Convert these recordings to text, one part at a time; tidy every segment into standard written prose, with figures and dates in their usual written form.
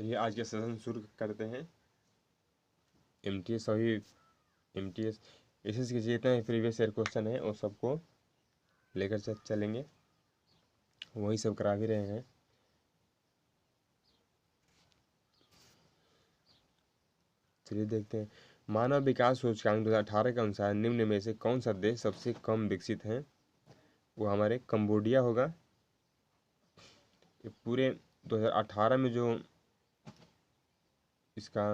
चलिए आज के सेशन शुरू करते हैं। एमटीएस सभी एमटीएस एसएस के जितने प्रीवियस ईयर क्वेश्चन है वो सबको लेकर चलेंगे, वही सब करा भी रहे हैं। चलिए देखते हैं। मानव विकास सूचकांक 2018 के अनुसार निम्न में से कौन सा देश सबसे कम विकसित है? वो हमारे कंबोडिया होगा। ये पूरे 2018 में जो इसका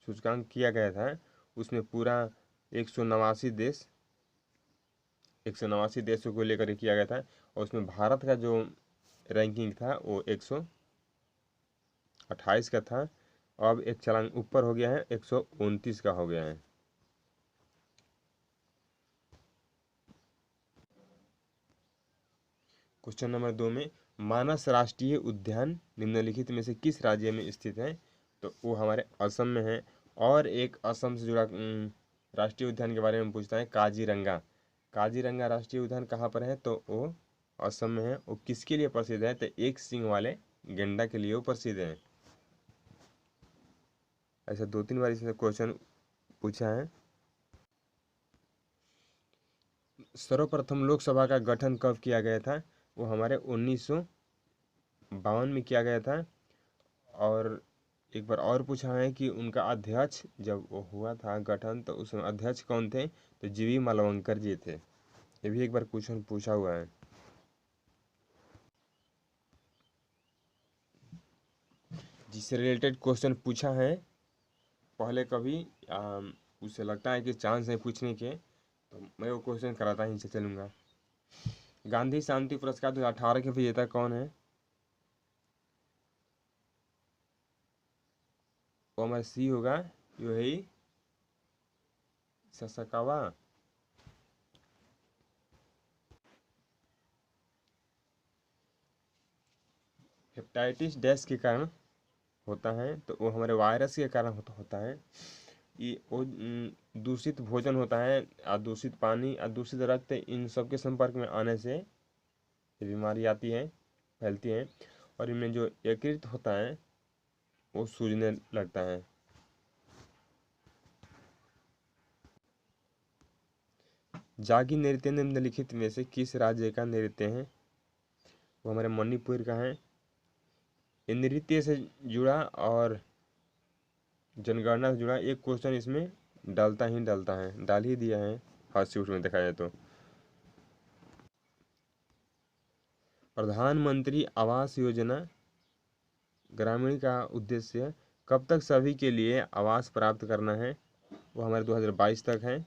सूचकांक किया गया था उसमें पूरा 189 देशों को लेकर किया गया था, और उसमें भारत का जो रैंकिंग था वो 128 का था। अब एक छलांग ऊपर हो गया है, 129 का हो गया है। क्वेश्चन नंबर 2 में मानस राष्ट्रीय उद्यान निम्नलिखित में से किस राज्य में स्थित है? तो वो हमारे असम में है। और एक असम से जुड़ा राष्ट्रीय उद्यान के बारे में पूछता है, काजीरंगा। काजीरंगा राष्ट्रीय उद्यान कहाँ पर है? तो वो असम में है। वो किसके लिए प्रसिद्ध है? तो एक सींग वाले गेंडा के लिए वो प्रसिद्ध है। ऐसा 2-3 बार इसमें क्वेश्चन पूछा है। सर्वप्रथम लोकसभा का गठन कब किया गया था? वो हमारे 1952 में किया गया था। और एक बार और पूछा है कि उनका अध्यक्ष जब वो हुआ था गठन तो उसमें अध्यक्ष कौन थे? तो जीवी मालवंकर जी थे। ये भी एक बार क्वेश्चन पूछा हुआ है। जिससे रिलेटेड क्वेश्चन पूछा है पहले कभी उसे लगता है कि चांस है पूछने के, तो मैं वो क्वेश्चन कराता ही चलूँगा। गांधी शांति पुरस्कार 2018 के विजेता कौन है? वो हमारा सी होगा, यही ससाकावा। हेपेटाइटिस डैश के कारण होता है, तो वो हमारे वायरस के कारण होता है। ये वो दूषित भोजन होता है, दूषित पानी, दूषित रक्त, इन सब के संपर्क में आने से ये बीमारी आती है, फैलती है। और इनमें जो यकृत होता है वो सूजने लगता है। जागी नृत्य निम्नलिखित में से किस राज्य का नृत्य है? वो हमारे मणिपुर का है। ये नृत्य से जुड़ा और जनगणना से जुड़ा एक क्वेश्चन इसमें डालता है, डाल ही दिया है हाथ से उसमें देखा जाए तो। प्रधानमंत्री आवास योजना ग्रामीण का उद्देश्य कब तक सभी के लिए आवास प्राप्त करना है? वो हमारे 2022 तक है।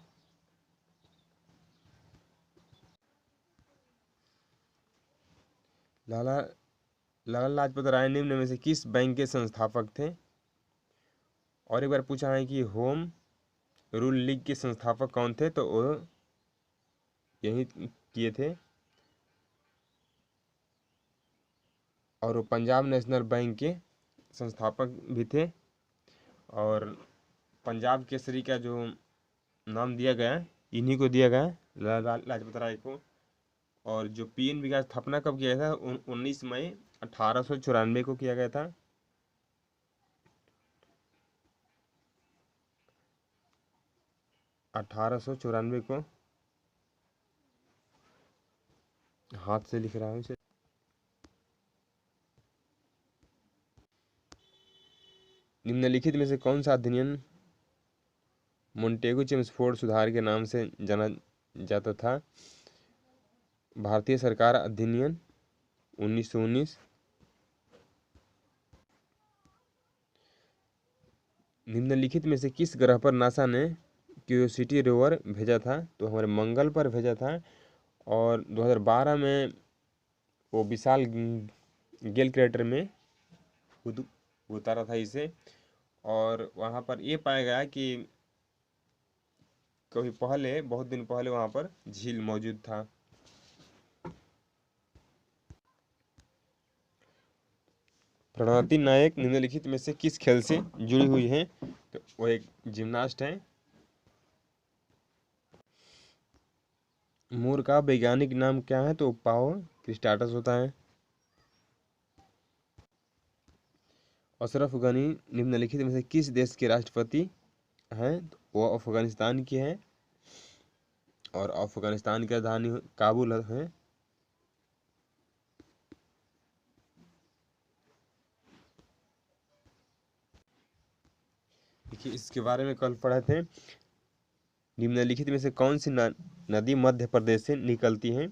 लाला लाला लाजपत राय निम्न में से किस बैंक के संस्थापक थे? और एक बार पूछा है कि होम रूल लीग के संस्थापक कौन थे? तो वो यही किए थे। और वो पंजाब नेशनल बैंक के संस्थापक भी थे। और पंजाब केसरी का जो नाम दिया गया इन्हीं को दिया गया, लाला लाजपत राय को। और जो पीएनबी का स्थापना कब किया गया था? 19 मई 1894 को किया गया था। 1894 को। हाथ से लिख रहा हूँ इसे। निम्नलिखित में से कौन सा अधिनियम मोंटेगू चेम्सफोर्ड सुधार के नाम से जाना जाता था? भारतीय सरकार अधिनियम 1919। निम्नलिखित में से किस ग्रह पर नासा ने क्यूरियोसिटी रोवर भेजा था? तो हमारे मंगल पर भेजा था। और 2012 में वो विशाल गेल क्रेटर में उतारा था इसे। और वहाँ पर ये पाया गया कि कभी पहले, बहुत दिन पहले वहाँ पर झील मौजूद था। प्रणति नायक निम्नलिखित में से किस खेल से जुड़ी हुई है? तो वो एक जिम्नास्ट है। मोर का वैज्ञानिक नाम क्या है? तो पाओ क्रिस्टाटस होता है। अशरफ गनी निम्नलिखित में से किस देश के राष्ट्रपति हैं? तो वो अफगानिस्तान के हैं और अफगानिस्तान की राजधानी काबुल है। देखिए इसके बारे में कल पढ़े थे। निम्नलिखित में से कौन सी नदी मध्य प्रदेश से निकलती है?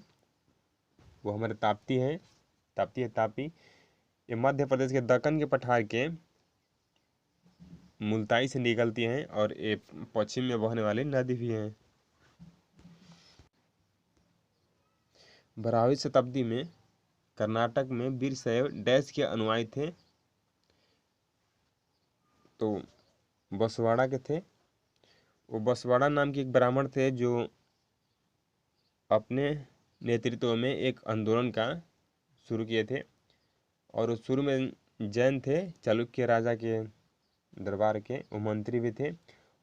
वो हमारे ताप्ती है, तापी। ये मध्य प्रदेश के दक्कन के पठार के मुल्ताई से निकलती हैं और ये पश्चिम में बहने वाली नदी भी है। 12वीं शताब्दी में कर्नाटक में वीरशैव डैश के अनुयायी थे? तो बसवाड़ा के थे। वो बसवाड़ा नाम के एक ब्राह्मण थे जो अपने नेतृत्व में एक आंदोलन का शुरू किए थे और उस शुरू में जैन थे, चालुक्य राजा के दरबार के वो मंत्री भी थे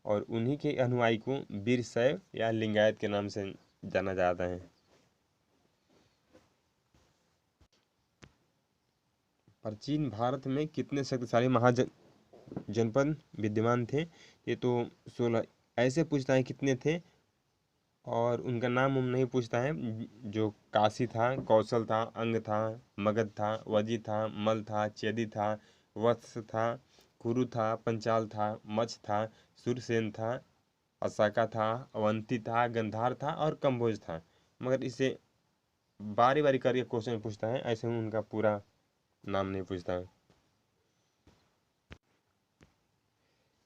और उन्हीं के अनुयायी को वीरशैव या लिंगायत के नाम से जाना जाता है। प्राचीन भारत में कितने शक्तिशाली महाजनपद विद्यमान थे? ये तो 16 ऐसे पूछता है कितने थे और उनका नाम हम नहीं पूछता है। जो काशी था, कौशल था, अंग था, मगध था, वजी था, मल था, चेदी था, वत्स था, कुरु था, पंचाल था, मछ था, सुरसेन था, असाका था, अवंती था, गंधार था और कंबोज था। मगर इसे बारी बारी करके क्वेश्चन पूछता है, ऐसे उनका पूरा नाम नहीं पूछता है।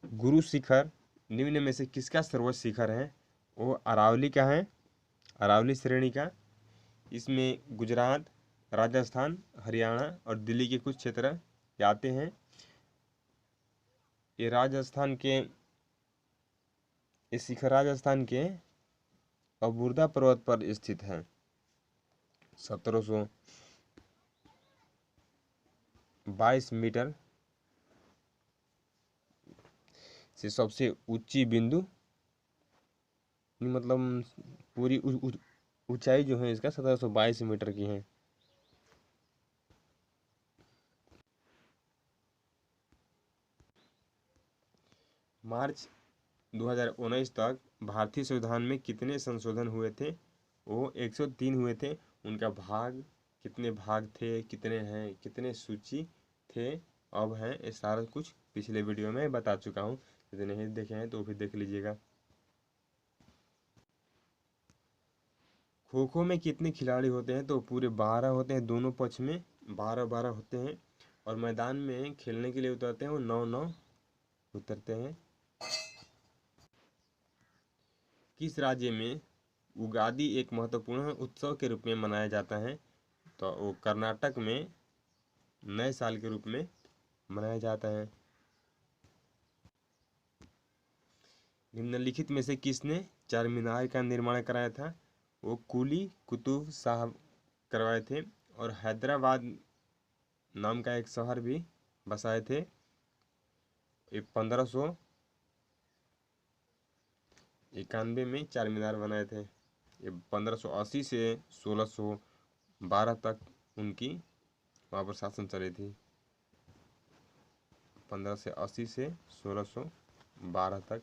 गुरु शिखर निम्न में से किसका सर्वोच्च शिखर है? वो अरावली का है, अरावली श्रेणी का। इसमें गुजरात, राजस्थान, हरियाणा और दिल्ली के कुछ क्षेत्र आते हैं। ये राजस्थान के इस शिखर राजस्थान के अबुर्दा पर्वत पर स्थित है। 1722 मीटर से सबसे ऊंची बिंदु, मतलब पूरी ऊंचाई जो है इसका 1722 मीटर की है। मार्च 2019 तक भारतीय संविधान में कितने संशोधन हुए थे? वो 103 हुए थे। उनका भाग कितने भाग थे, कितने हैं, कितने सूची थे, अब हैं, ये सारा कुछ पिछले वीडियो में बता चुका हूँ। यदि नहीं देखे हैं तो भी देख लीजिएगा। खो खो में कितने खिलाड़ी होते हैं? तो पूरे 12 होते हैं, दोनों पक्ष में 12-12 होते हैं और मैदान में खेलने के लिए उतरते हैं वो 9-9 उतरते हैं। किस राज्य में उगादि एक महत्वपूर्ण उत्सव के रूप में मनाया जाता है? तो वो कर्नाटक में नए साल के रूप में मनाया जाता है। निम्नलिखित में से किसने चार मीनार का निर्माण कराया था? वो कुली कुतुब शाह करवाए थे और हैदराबाद नाम का एक शहर भी बसाए थे। ये 1591 में चार मीनार बनाए थे। ये 1580 से 1612 तक उनकी वहाँ पर शासन चली थी। 1580 से 1612 तक।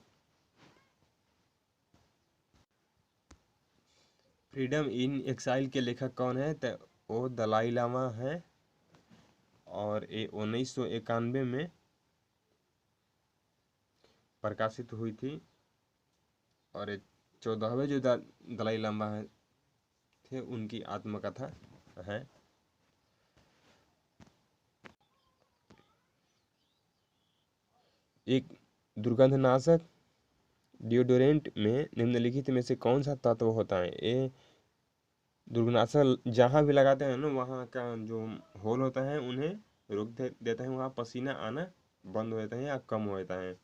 फ्रीडम इन एक्साइल के लेखक कौन है? तो वो दलाई लामा है और ये 1991 में प्रकाशित हुई थी और ये 14वें जो दलाई लामा है थे उनकी आत्मकथा है। एक दुर्गंधनाशक डिओडोरेंट में निम्नलिखित में से कौन सा तत्व होता है? ये दुर्गंधनाशक जहाँ भी लगाते हैं ना वहाँ का जो होल होता है उन्हें रोक देता है, वहाँ पसीना आना बंद हो जाता है या कम हो जाता है।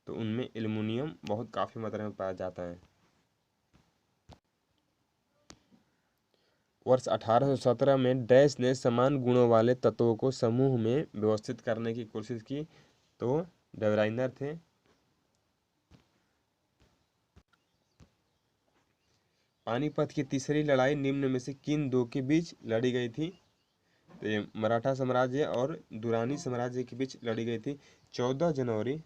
तो उनमें एल्युमिनियम बहुत काफ़ी मात्रा में पाया जाता है। वर्ष 1817 में डैश ने समान गुणों वाले तत्वों को समूह में व्यवस्थित करने की कोशिश की। तो डेवराइनर थे। पानीपत की तीसरी लड़ाई निम्न में से किन दो के बीच लड़ी गई थी? तो ये मराठा साम्राज्य और दुरानी साम्राज्य के बीच लड़ी गई थी 14 जनवरी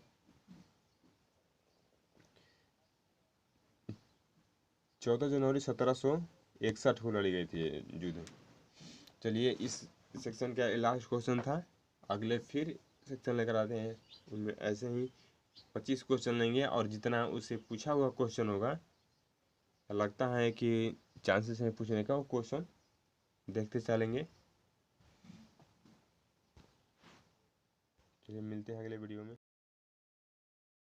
1761 को लड़ी गई थी ये युद्ध। चलिए इस सेक्शन का लास्ट क्वेश्चन था। अगले फिर सेक्शन लेकर आते हैं, उनमें ऐसे ही 25 क्वेश्चन लेंगे और जितना उससे पूछा हुआ क्वेश्चन होगा, लगता है कि चांसेस हैं पूछने का, वो क्वेश्चन देखते चलेंगे। चलिए मिलते हैं अगले वीडियो में।